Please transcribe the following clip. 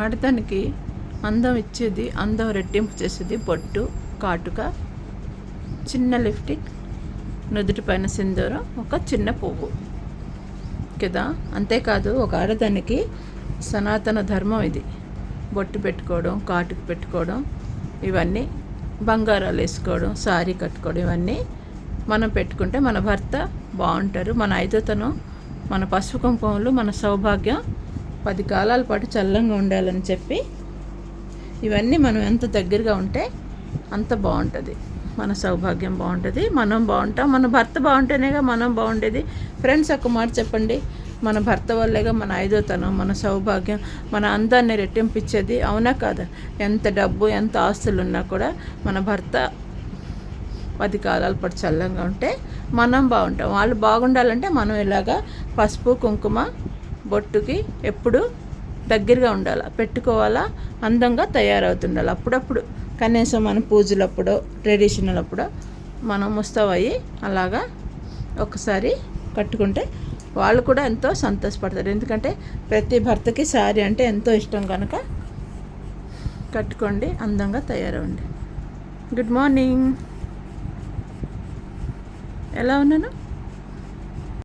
ఆడదానికి అందం ఇచ్చేది, అందం రెట్టింపు చేసేది బొట్టు, కాటుక, చిన్న లిప్స్టిక్, నుదుటి పైన సింధూరం, ఒక చిన్న పువ్వు కదా. అంతేకాదు ఒక ఆడదానికి సనాతన ధర్మం ఇది. బొట్టు పెట్టుకోవడం, కాటుకు పెట్టుకోవడం, ఇవన్నీ బంగారాలు వేసుకోవడం, సారీ కట్టుకోవడం, ఇవన్నీ మనం పెట్టుకుంటే మన భర్త బాగుంటారు. మన ఐదోతనం, మన పసుపు కుంకుమలు, మన సౌభాగ్యం 10 కాలాల పాటు చల్లంగా ఉండాలని చెప్పి ఇవన్నీ మనం ఎంత దగ్గరగా ఉంటే అంత బాగుంటుంది. మన సౌభాగ్యం బాగుంటుంది, మనం బాగుంటాం. మన భర్త బాగుంటేనేగా మనం బాగుండేది. ఫ్రెండ్స్, ఒక మాట చెప్పండి. మన భర్త వల్లేగా మన ఐదోతనం, మన సౌభాగ్యం, మన అందాన్ని రెట్టింపించేది. అవునా కాదా? ఎంత డబ్బు, ఎంత ఆస్తులు ఉన్నా కూడా మన భర్త 10 కాలాల పాటు చల్లంగా ఉంటే మనం బాగుంటాం. వాళ్ళు బాగుండాలంటే మనం ఇలాగా పసుపు కుంకుమ బొట్టుకి ఎప్పుడు దగ్గరగా ఉండాలి, పెట్టుకోవాలా, అందంగా తయారవుతుండాలి. అప్పుడప్పుడు కనీసం మన పూజలప్పుడో, ట్రెడిషనల్ అప్పుడో మనం ముస్తాబయ్యి అలాగా ఒకసారి కట్టుకుంటే వాళ్ళు కూడా ఎంతో సంతోషపడతారు. ఎందుకంటే ప్రతి భర్తకి శారీ అంటే ఎంతో ఇష్టం కనుక కట్టుకోండి, అందంగా తయారవ్వండి. Good morning. ఎలా ఉన్నాను?